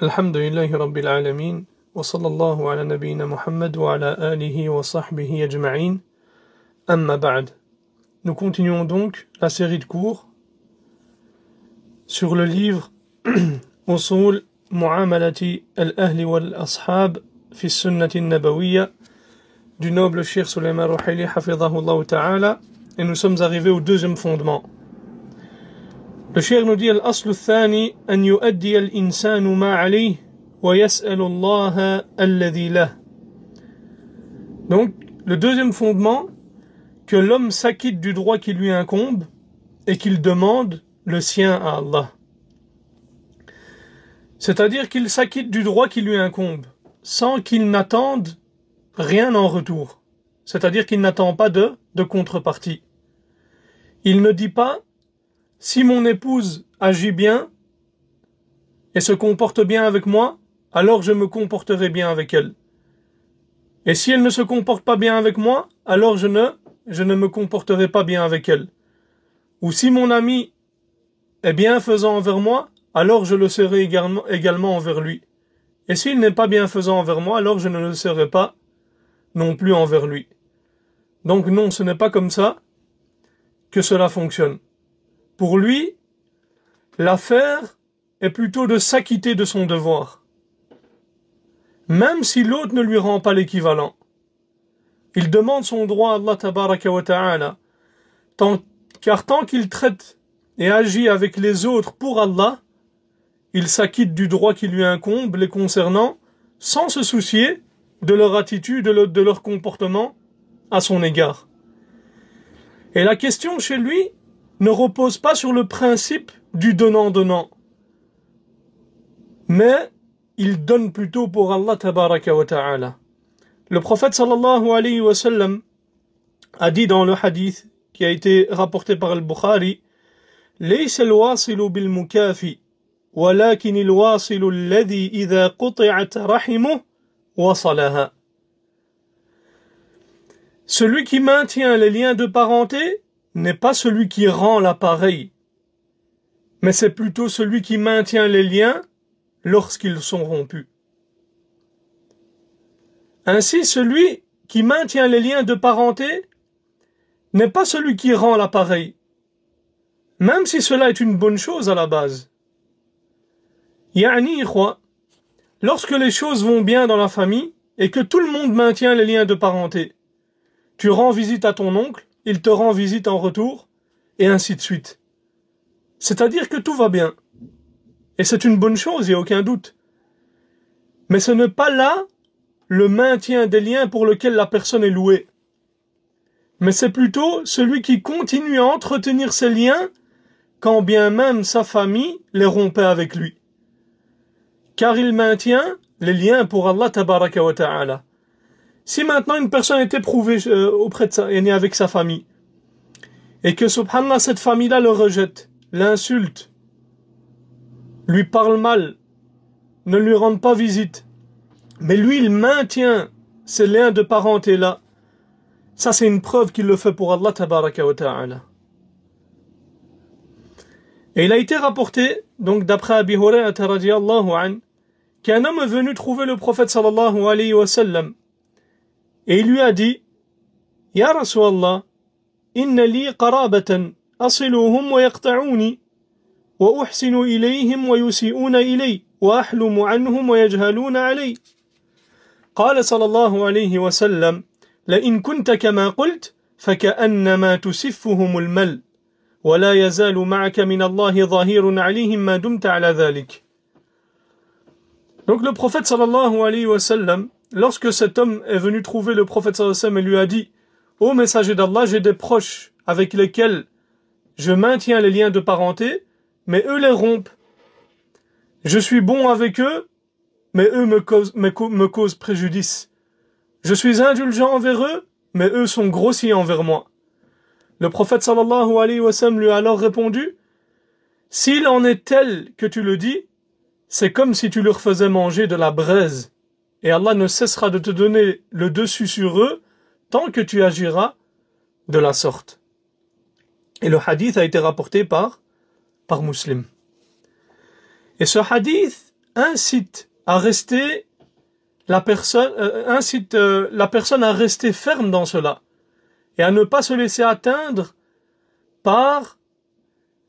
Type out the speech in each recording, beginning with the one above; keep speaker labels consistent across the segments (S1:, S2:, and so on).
S1: Alhamdulillahi Rabbil Alamin, wa sallallahu ala nabiyyina Muhammad wa ala alihi wa sahbihi ajma'in, amma ba'd. Nous continuons donc la série de cours sur le livre Usul Mu'amalati al-Ahli wal-Ashab fi Sunnati Nabawiyya du noble Cheikh Sulayman Ruhaili hafidhahullah ta'ala, et nous sommes arrivés au deuxième fondement. Le Cheikh nous dit al-aslu al-thani an yuaddi al-insanu ma alayhi wa yas'alu Allah alladhi lah. Donc, le deuxième fondement, que l'homme s'acquitte du droit qui lui incombe et qu'il demande le sien à Allah. C'est-à-dire qu'il s'acquitte du droit qui lui incombe sans qu'il n'attende rien en retour. C'est-à-dire qu'il n'attend pas de contrepartie. Il ne dit pas: si mon épouse agit bien et se comporte bien avec moi, alors je me comporterai bien avec elle. Et si elle ne se comporte pas bien avec moi, alors je ne me comporterai pas bien avec elle. Ou si mon ami est bienfaisant envers moi, alors je le serai également envers lui. Et s'il n'est pas bienfaisant envers moi, alors je ne le serai pas non plus envers lui. Donc non, ce n'est pas comme ça que cela fonctionne. Pour lui, l'affaire est plutôt de s'acquitter de son devoir, même si l'autre ne lui rend pas l'équivalent. Il demande son droit à Allah tabaraka wa ta'ala, car tant qu'il traite et agit avec les autres pour Allah, il s'acquitte du droit qui lui incombe les concernant, sans se soucier de leur attitude, de leur comportement à son égard. Et la question chez lui ne repose pas sur le principe du donnant-donnant, mais il donne plutôt pour Allah tabaraka wa ta'ala. Le prophète sallallahu alayhi wa sallam a dit dans le hadith qui a été rapporté par al-Bukhari: ليس الواصل بالمكافي ولكن الواصل الذي إذا قطعت رحمه وصلها. Celui qui maintient les liens de parenté n'est pas celui qui rend l'appareil, mais c'est plutôt celui qui maintient les liens lorsqu'ils sont rompus. Ainsi, celui qui maintient les liens de parenté n'est pas celui qui rend l'appareil, même si cela est une bonne chose à la base. Yani, lorsque les choses vont bien dans la famille et que tout le monde maintient les liens de parenté, tu rends visite à ton oncle, il te rend visite en retour, et ainsi de suite. C'est-à-dire que tout va bien. Et c'est une bonne chose, il n'y a aucun doute. Mais ce n'est pas là le maintien des liens pour lequel la personne est louée. Mais c'est plutôt celui qui continue à entretenir ces liens quand bien même sa famille les rompait avec lui. Car il maintient les liens pour Allah tabaraka wa ta'ala. Si maintenant une personne est éprouvée auprès de est née avec sa famille, et que subhanallah cette famille-là le rejette, l'insulte, lui parle mal, ne lui rend pas visite, mais lui il maintient ces liens de parenté-là, ça c'est une preuve qu'il le fait pour Allah tabaraka wa ta'ala. Et il a été rapporté, donc d'après Abi Hurayrata radiyallahu anhu, qu'un homme est venu trouver le prophète sallallahu alayhi wa sallam, et il lui a dit: Ya Rasulallah, inna li qarabatan asiluhum wa yaqta'uni wa uhsinu ilayhim wa yusi'una ilay wa ahlumu anhum wa yajhaluna alay. قال صلى الله عليه وسلم: لئن كنت كما قلت فكأنما تسفهم المل ولا يزال معك من الله ظهير عليهم ما دمت على ذلك. Donc le prophète sallallahu alayhi wa sallam, lorsque cet homme est venu trouver le prophète sallallahu alayhi wa sallam et lui a dit: ô messager d'Allah, j'ai des proches avec lesquels je maintiens les liens de parenté, mais eux les rompent. Je suis bon avec eux, mais eux me causent préjudice. Je suis indulgent envers eux, mais eux sont grossiers envers moi. Le prophète sallallahu alayhi wa sallam lui a alors répondu: s'il en est tel que tu le dis, c'est comme si tu leur faisais manger de la braise, et Allah ne cessera de te donner le dessus sur eux tant que tu agiras de la sorte. Et le hadith a été rapporté par Muslim. Et ce hadith incite la personne à rester ferme dans cela et à ne pas se laisser atteindre par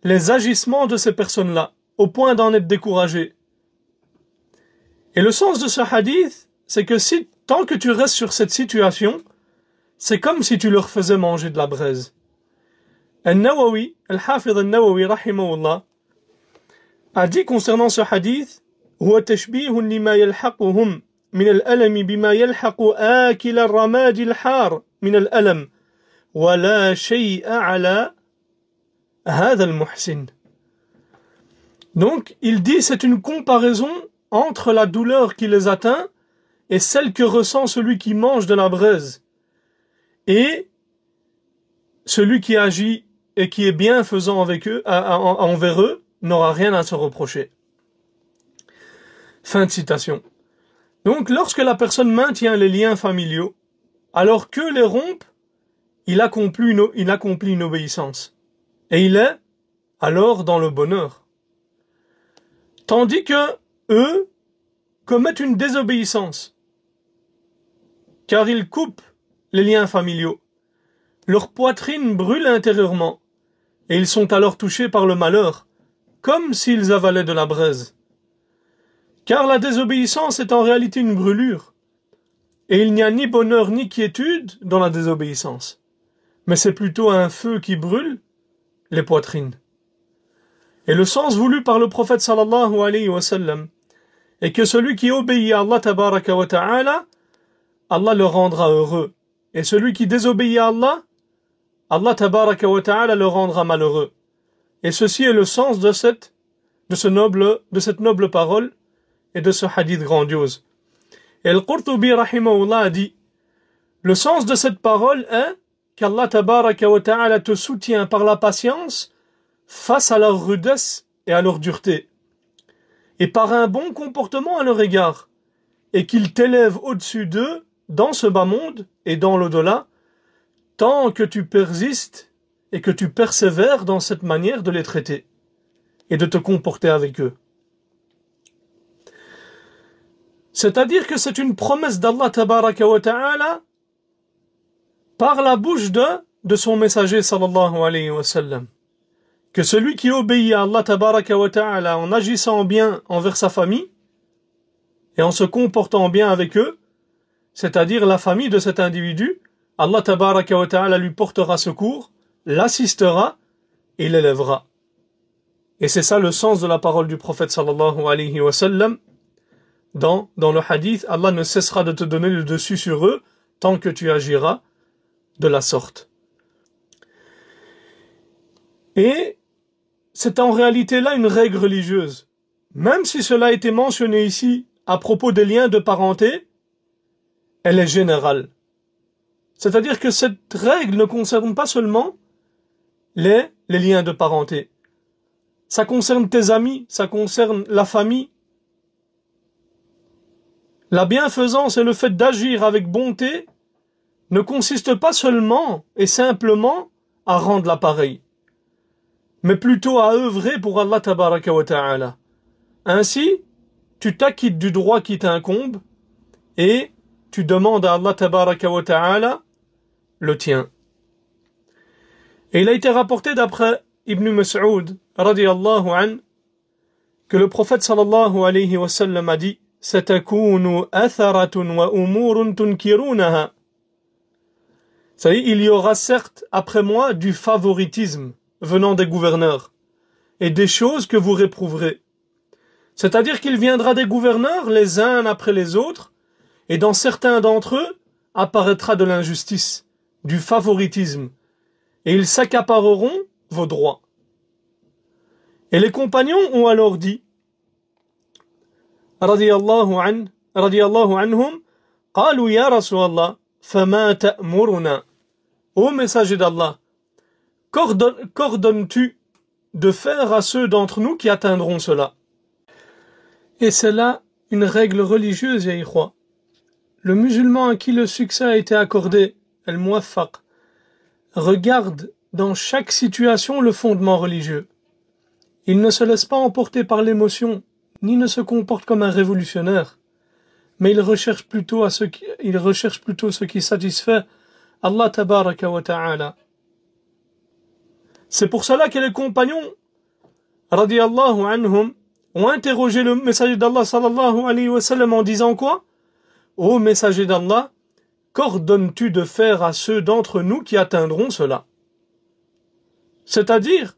S1: les agissements de ces personnes-là, au point d'en être découragé. Et le sens de ce hadith, c'est que tant que tu restes sur cette situation, c'est comme si tu leur faisais manger de la braise. Al-Nawawi, Al-Hafidh Al-Nawawi, rahimahullah, a dit concernant ce hadith, هو تشبيه لما يلحقهم من الألم بما يلحق آكل الرماد الحار من الألم ولا شيء على هذا المحسن. Donc, il dit, c'est une comparaison entre la douleur qui les atteint et celle que ressent celui qui mange de la braise. Et celui qui agit et qui est bienfaisant envers eux n'aura rien à se reprocher. Fin de citation. Donc, lorsque la personne maintient les liens familiaux, alors que les rompre, il accomplit une obéissance. Et il est alors dans le bonheur. Tandis que eux commettent une désobéissance, car ils coupent les liens familiaux. Leur poitrine brûle intérieurement, et ils sont alors touchés par le malheur, comme s'ils avalaient de la braise. Car la désobéissance est en réalité une brûlure, et il n'y a ni bonheur ni quiétude dans la désobéissance, mais c'est plutôt un feu qui brûle les poitrines. Et le sens voulu par le prophète sallallahu alayhi wa sallam est que celui qui obéit à Allah tabaraka wa ta'ala, Allah le rendra heureux. Et celui qui désobéit à Allah, Allah tabaraka wa ta'ala le rendra malheureux. Et ceci est le sens de cette noble parole et de ce hadith grandiose. Et Al-Qurtubi rahimahullah a dit, le sens de cette parole est qu'Allah tabaraka wa ta'ala te soutient par la patience face à leur rudesse et à leur dureté, et par un bon comportement à leur égard, et qu'il t'élève au-dessus d'eux dans ce bas monde et dans l'au-delà, tant que tu persistes et que tu persévères dans cette manière de les traiter et de te comporter avec eux. C'est-à-dire que c'est une promesse d'Allah tabaraka wa ta'ala par la bouche de son messager sallallahu alayhi wa sallam, que celui qui obéit à Allah tabaraka wa ta'ala en agissant bien envers sa famille et en se comportant bien avec eux, c'est-à-dire la famille de cet individu, Allah tabaraka wa ta'ala lui portera secours, l'assistera et l'élèvera. Et c'est ça le sens de la parole du prophète sallallahu alayhi wa sallam. Dans le hadith, Allah ne cessera de te donner le dessus sur eux tant que tu agiras de la sorte. Et c'est en réalité là une règle religieuse. Même si cela a été mentionné ici à propos des liens de parenté, elle est générale. C'est-à-dire que cette règle ne concerne pas seulement les liens de parenté. Ça concerne tes amis, ça concerne la famille. La bienfaisance et le fait d'agir avec bonté ne consiste pas seulement et simplement à rendre l'appareil, mais plutôt à œuvrer pour Allah tabaraka wa ta'ala. Ainsi, tu t'acquittes du droit qui t'incombe et tu demandes à Allah tabaraka wa ta'ala le tien. Et il a été rapporté d'après Ibn Mas'ud radiyallahu an que le prophète sallallahu alayhi wa sallam a dit satakunu atharatun wa umurun tunkirunaha. Ça y est, il y aura certes après moi du favoritisme venant des gouverneurs et des choses que vous réprouverez. C'est-à-dire qu'il viendra des gouverneurs les uns après les autres et dans certains d'entre eux apparaîtra de l'injustice, du favoritisme et ils s'accapareront vos droits. Et les compagnons ont alors dit radiyallahu anhum qalu ya Rasulallah fama ta'muruna. Ô messager d'Allah, qu'ordonnes-tu de faire à ceux d'entre nous qui atteindront cela? Et c'est là une règle religieuse, ya ikhwa. Le musulman à qui le succès a été accordé, al-muwaffaq, regarde dans chaque situation le fondement religieux. Il ne se laisse pas emporter par l'émotion, ni ne se comporte comme un révolutionnaire, mais il recherche plutôt ce qui satisfait Allah tabaraka wa ta'ala. C'est pour cela que les compagnons radiyallahu anhum ont interrogé le messager d'Allah sallallahu alayhi wa sallam en disant quoi? Ô messager d'Allah, qu'ordonnes-tu de faire à ceux d'entre nous qui atteindront cela? C'est-à-dire,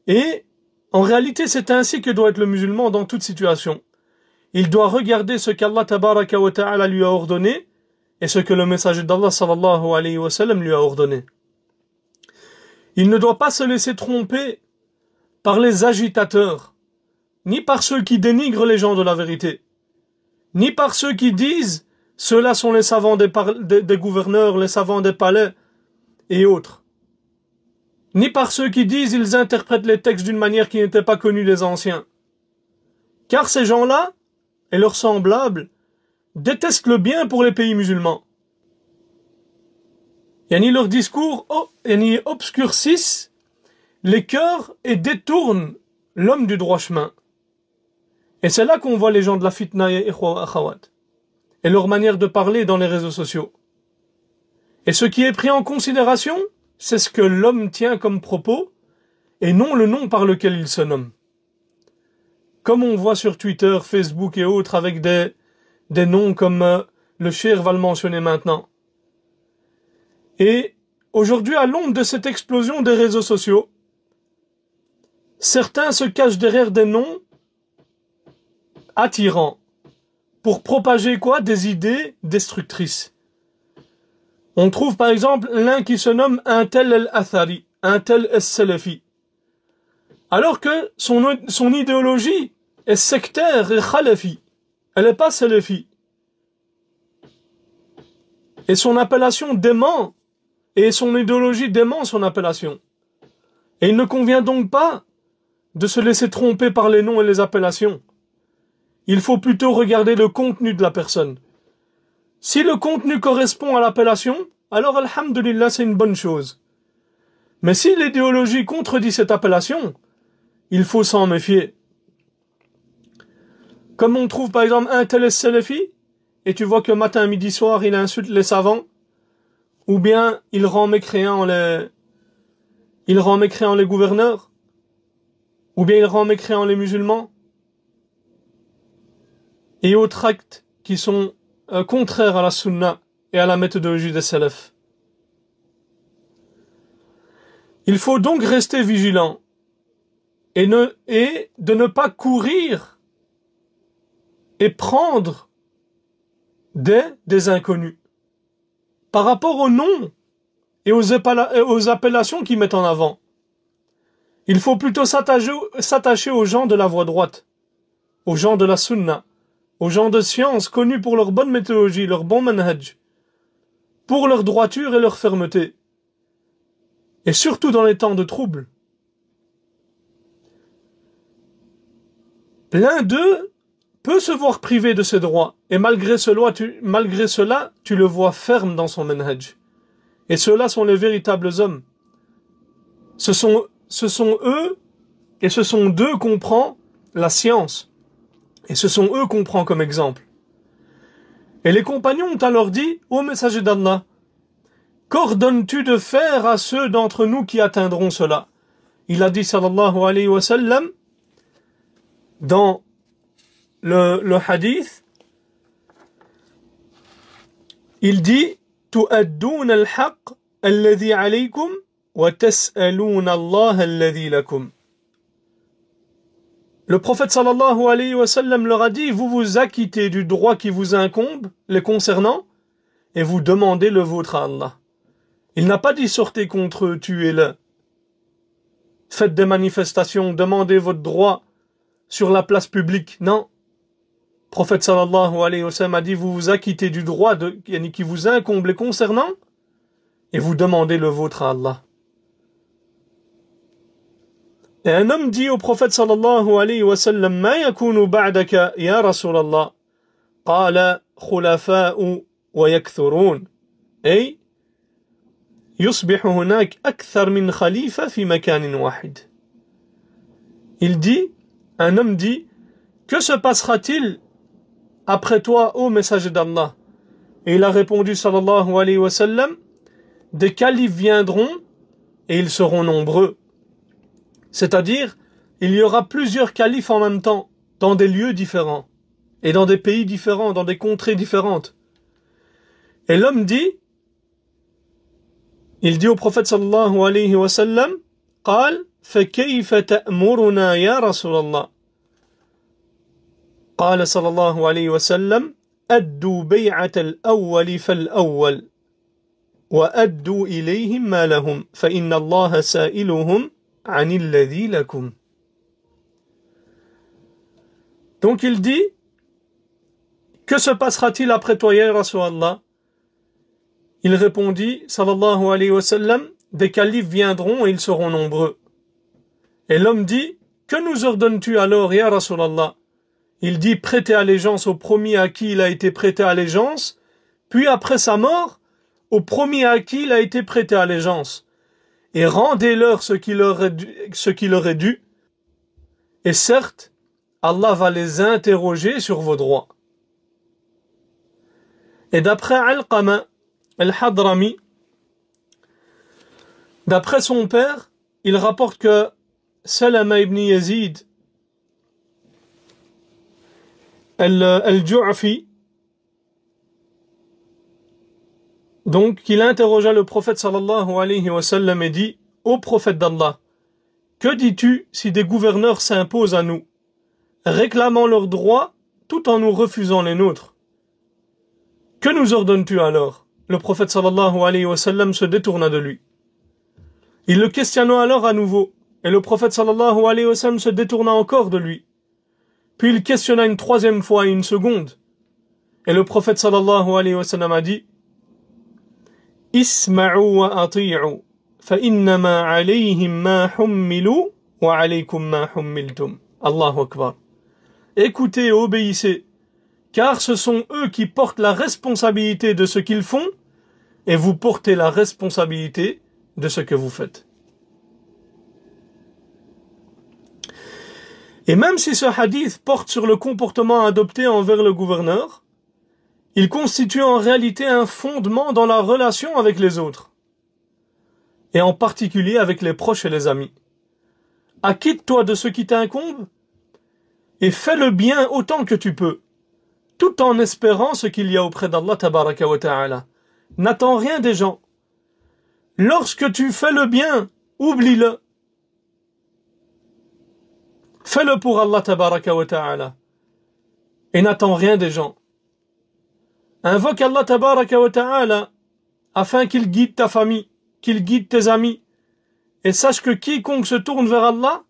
S1: et en réalité c'est ainsi que doit être le musulman dans toute situation. Il doit regarder ce qu'Allah tabaraka wa ta'ala lui a ordonné et ce que le messager d'Allah sallallahu alayhi wa sallam lui a ordonné. Il ne doit pas se laisser tromper par les agitateurs, ni par ceux qui dénigrent les gens de la vérité, ni par ceux qui disent « ceux-là sont les savants des gouverneurs, les savants des palais et autres », ni par ceux qui disent « ils interprètent les textes d'une manière qui n'était pas connue des anciens ». Car ces gens-là, et leurs semblables, détestent le bien pour les pays musulmans. Leurs discours obscurcissent les cœurs et détournent l'homme du droit chemin. Et c'est là qu'on voit les gens de la fitna et akhawat, et leur manière de parler dans les réseaux sociaux. Et ce qui est pris en considération, c'est ce que l'homme tient comme propos, et non le nom par lequel il se nomme. Comme on voit sur Twitter, Facebook et autres avec des noms comme le Cheikh va le mentionner maintenant. Et aujourd'hui, à l'ombre de cette explosion des réseaux sociaux, certains se cachent derrière des noms attirants pour propager quoi? Des idées destructrices. On trouve par exemple l'un qui se nomme un tel el-Athari, un tel el-Salafi, alors que son idéologie est sectaire et khalafi. Elle n'est pas salafi. Et son appellation dément, et son idéologie dément son appellation. Et il ne convient donc pas de se laisser tromper par les noms et les appellations. Il faut plutôt regarder le contenu de la personne. Si le contenu correspond à l'appellation, alors alhamdulillah c'est une bonne chose. Mais si l'idéologie contredit cette appellation, il faut s'en méfier. Comme on trouve par exemple un tel salafi, et tu vois que matin, midi, soir, il insulte les savants, ou bien il rend mécréants les gouverneurs, ou bien il rend mécréants les musulmans, et autres actes qui sont contraires à la sunna et à la méthodologie des salafs. Il faut donc rester vigilant et de ne pas courir et prendre des inconnus par rapport aux noms et aux appellations qu'ils mettent en avant. Il faut plutôt s'attacher aux gens de la voie droite, aux gens de la sunna, aux gens de science connus pour leur bonne méthodologie, leur bon manhaj, pour leur droiture et leur fermeté, et surtout dans les temps de trouble. L'un d'eux peut se voir privé de ses droits, et malgré cela, tu le vois ferme dans son manhaj. Et ceux-là sont les véritables hommes. Ce sont eux, et ce sont d'eux qu'on prend la science. Et ce sont eux qu'on prend comme exemple. Et les compagnons ont alors dit, ô messager d'Allah, qu'ordonnes-tu de faire à ceux d'entre nous qui atteindront cela? Il a dit, sallallahu alayhi wa sallam, dans le hadith, il dit, tu'addoun al-haq alladhi alaykum wa tas'aloun Allah alladhi lakum. Le prophète sallallahu alayhi wa sallam leur a dit, vous vous acquittez du droit qui vous incombe les concernant et vous demandez le vôtre à Allah. Il n'a pas dit sortez contre eux, tuez-le. Faites des manifestations, demandez votre droit sur la place publique. Non. Le prophète sallallahu alayhi wa sallam a dit, vous vous acquittez du droit qui vous incombe les concernant et vous demandez le vôtre à Allah. Et un homme dit au prophète sallallahu alayhi wa sallam, ma yakunu ba'daka ya Rasulallah, qala khulafa'u wa yakthurun. Et yusbihu hunak akthar min khalifa fi makanin wahid. Un homme dit, que se passera-t-il après toi, ô messager d'Allah? Et il a répondu, sallallahu alayhi wa sallam, des califes viendront et ils seront nombreux. C'est-à-dire, il y aura plusieurs califes en même temps, dans des lieux différents, et dans des pays différents, dans des contrées différentes. Et l'homme dit, il dit au prophète sallallahu alayhi wa sallam, قال فكيف تأمرنا يا رسول الله؟ قال صلى الله عليه وسلم أدوا بيعة الأول فالأول وأدوا إليهم ما لهم فإن الله سائلهم عن الذي لكم. Donc il dit, que se passera-t-il après toi, ya Rasulallah? Il répondit, sallallahu alayhi wa sallam, des califes viendront et ils seront nombreux. Et l'homme dit, que nous ordonnes-tu alors, ya Rasulallah? Il dit, prêtez allégeance au premier à qui il a été prêté allégeance, puis après sa mort, au premier à qui il a été prêté allégeance. Et rendez-leur ce qui leur est dû. Et certes, Allah va les interroger sur vos droits. Et d'après Alqama al-Hadrami, d'après son père, il rapporte que Salama ibn Yazid al-Ju'fi, donc qu'il interrogea le prophète sallallahu alayhi wa sallam et dit, ô prophète d'Allah, que dis-tu si des gouverneurs s'imposent à nous, réclamant leurs droits tout en nous refusant les nôtres? Que nous ordonnes-tu alors? Le prophète sallallahu alayhi wa sallam se détourna de lui. Il le questionna alors à nouveau, et le prophète sallallahu alayhi wa sallam se détourna encore de lui. Puis il questionna une troisième fois et une seconde. Et le prophète sallallahu alayhi wa sallam a dit, Isma'u wa ati'u, fa innama alayhim ma hummilu wa alaykum ma hummiltum. Allahu Akbar. Écoutez et obéissez, car ce sont eux qui portent la responsabilité de ce qu'ils font, et vous portez la responsabilité de ce que vous faites. Et même si ce hadith porte sur le comportement adopté envers le gouverneur, il constitue en réalité un fondement dans la relation avec les autres, et en particulier avec les proches et les amis. Acquitte-toi de ce qui t'incombe, et fais le bien autant que tu peux, tout en espérant ce qu'il y a auprès d'Allah tabaraka wa ta'ala. N'attends rien des gens. Lorsque tu fais le bien, oublie-le. Fais-le pour Allah tabaraka wa ta'ala. Et n'attends rien des gens. Invoque Allah tabaraka wa ta'ala afin qu'il guide ta famille, qu'il guide tes amis. Et sache que quiconque se tourne vers Allah,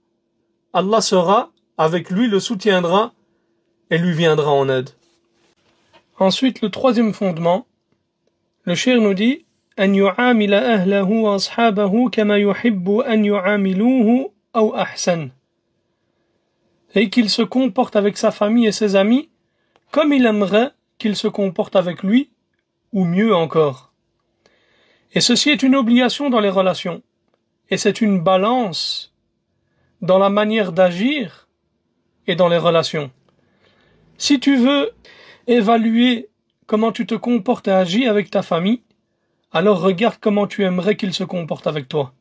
S1: Allah sera avec lui, le soutiendra et lui viendra en aide. Ensuite, le troisième fondement, le cheikh nous dit أن يعامل أهله وأصحابه كما يحب أن يعاملوه أو أحسن. Et qu'il se comporte avec sa famille et ses amis comme il aimerait qu'il se comporte avec lui, ou mieux encore. Et ceci est une obligation dans les relations, et c'est une balance dans la manière d'agir et dans les relations. Si tu veux évaluer comment tu te comportes et agis avec ta famille, alors regarde comment tu aimerais qu'ils se comportent avec toi.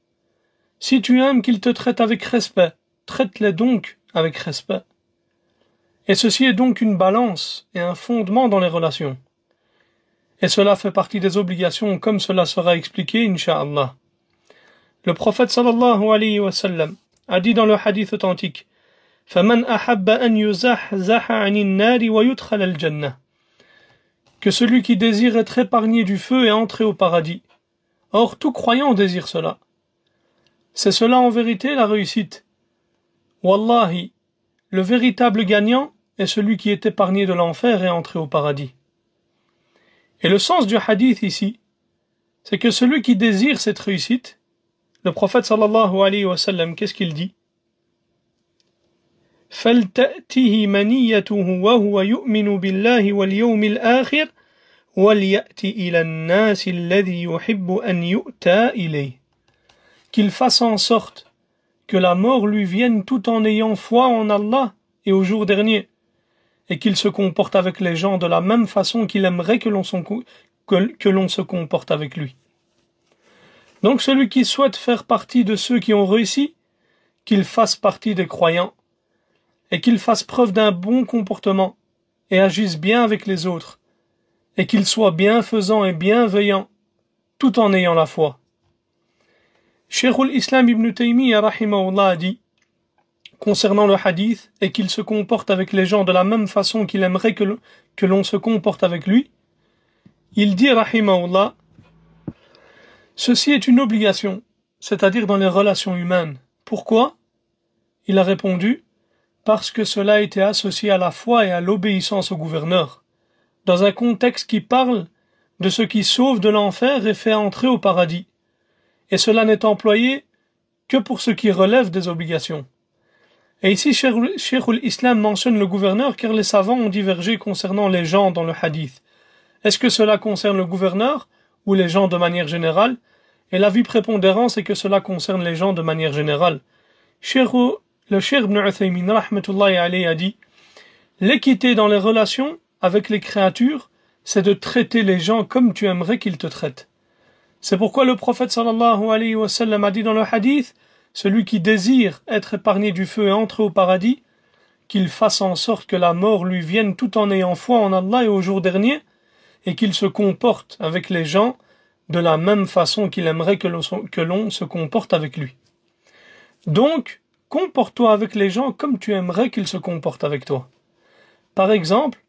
S1: Si tu aimes qu'ils te traitent avec respect, traite-les donc avec respect. Et ceci est donc une balance et un fondement dans les relations. Et cela fait partie des obligations comme cela sera expliqué, incha'Allah. Le prophète sallallahu alayhi wa sallam a dit dans le hadith authentique, فَمَنْ أَحَبَّ أَنْ يُزَحْزَحَ عَنِ النَّارِ وَيُدْخَلَ الْجَنَّةِ, que celui qui désire être épargné du feu et entrer au paradis. Or, tout croyant désire cela. C'est cela en vérité la réussite. Wallahi, le véritable gagnant est celui qui est épargné de l'enfer et entré au paradis. Et le sens du hadith ici, c'est que celui qui désire cette réussite, le prophète sallallahu alayhi wa sallam, qu'est-ce qu'il dit? فَلْتَأْتِهِ مَنِيَّتُهُ وَهُوَ يُؤْمِنُ بِاللَّهِ وَالْيَوْمِ الْآخِرِ وَلْيَأْتِ إِلَى النَّاسِ الَّذِي يُحِبُّ أَنْ يُؤْتَى إِلَيْهِ. Qu'il fasse en sorte que la mort lui vienne tout en ayant foi en Allah et au jour dernier, et qu'il se comporte avec les gens de la même façon qu'il aimerait que l'on se comporte avec lui. Donc celui qui souhaite faire partie de ceux qui ont réussi, qu'il fasse partie des croyants, et qu'il fasse preuve d'un bon comportement, et agisse bien avec les autres, et qu'il soit bienfaisant et bienveillant, tout en ayant la foi. Cheikh al-Islam ibn Taymiyyah rahimahullah a dit, concernant le hadith, et qu'il se comporte avec les gens de la même façon qu'il aimerait que l'on se comporte avec lui, il dit rahimahullah, ceci est une obligation, c'est-à-dire dans les relations humaines. Pourquoi? Il a répondu, parce que cela a été associé à la foi et à l'obéissance au gouverneur, dans un contexte qui parle de ce qui sauve de l'enfer et fait entrer au paradis, et cela n'est employé que pour ce qui relève des obligations. Et ici, Cheikh al-Islam mentionne le gouverneur car les savants ont divergé concernant les gens dans le hadith. Est-ce que cela concerne le gouverneur ou les gens de manière générale? Et l'avis prépondérant, c'est que cela concerne les gens de manière générale. Le Cheikh Ibn Uthaymin rahmatullahi alayhi a dit, l'équité dans les relations avec les créatures, c'est de traiter les gens comme tu aimerais qu'ils te traitent. C'est pourquoi le prophète sallallahu alayhi wa sallam a dit dans le hadith, celui qui désire être épargné du feu et entrer au paradis, qu'il fasse en sorte que la mort lui vienne tout en ayant foi en Allah et au jour dernier, et qu'il se comporte avec les gens de la même façon qu'il aimerait que l'on se comporte avec lui. Donc, comporte-toi avec les gens comme tu aimerais qu'ils se comportent avec toi. Par exemple,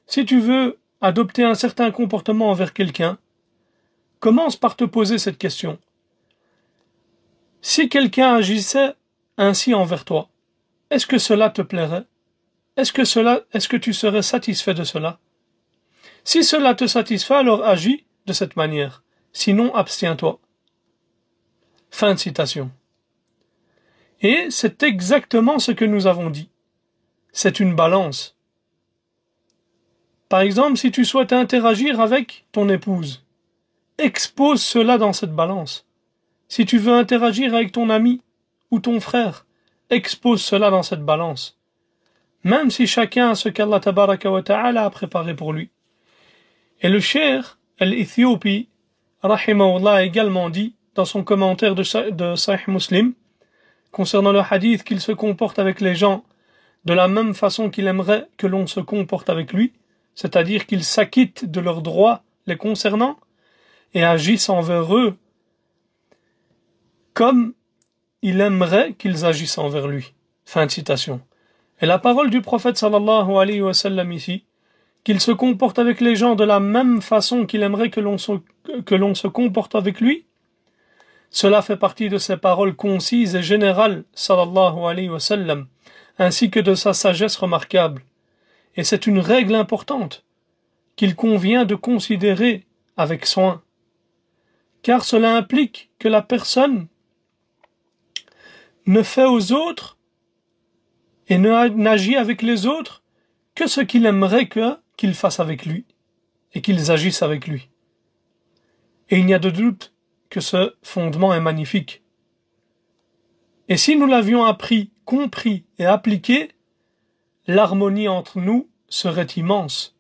S1: si tu veux adopter un certain comportement envers quelqu'un, commence par te poser cette question. Si quelqu'un agissait ainsi envers toi, est-ce que cela te plairait? Est-ce que tu serais satisfait de cela? Si cela te satisfait, alors agis de cette manière. Sinon, abstiens-toi. Fin de citation. Et c'est exactement ce que nous avons dit. C'est une balance. Par exemple, si tu souhaites interagir avec ton épouse, expose cela dans cette balance. Si tu veux interagir avec ton ami ou ton frère, expose cela dans cette balance. Même si chacun a ce qu'Allah tabaraka wa ta'ala a préparé pour lui. Et le Cheikh al-Éthiopie, rahimahullah, a également dit, dans son commentaire de Sahih Muslim, concernant le hadith, qu'il se comporte avec les gens de la même façon qu'il aimerait que l'on se comporte avec lui, c'est-à-dire qu'il s'acquitte de leurs droits les concernant et agisse envers eux comme il aimerait qu'ils agissent envers lui. Fin de citation. Et la parole du prophète sallallahu alayhi wa sallam ici, qu'il se comporte avec les gens de la même façon qu'il aimerait que l'on se comporte avec lui, cela fait partie de ses paroles concises et générales, sallallahu alayhi wa sallam, ainsi que de sa sagesse remarquable. Et c'est une règle importante qu'il convient de considérer avec soin, car cela implique que la personne ne fait aux autres et n'agit avec les autres que ce qu'il aimerait qu'ils fassent avec lui et qu'ils agissent avec lui. Et il n'y a de doute que ce fondement est magnifique. Et si nous l'avions appris, compris et appliqué, l'harmonie entre nous serait immense.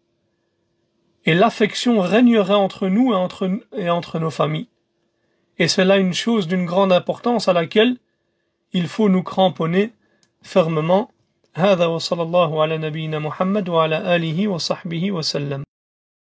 S1: Et l'affection régnerait entre nous et entre nos familles. Et c'est là une chose d'une grande importance à laquelle il faut nous cramponner fermement. هذا وصلى الله على نبينا محمد وعلى آله وصحبه وسلم.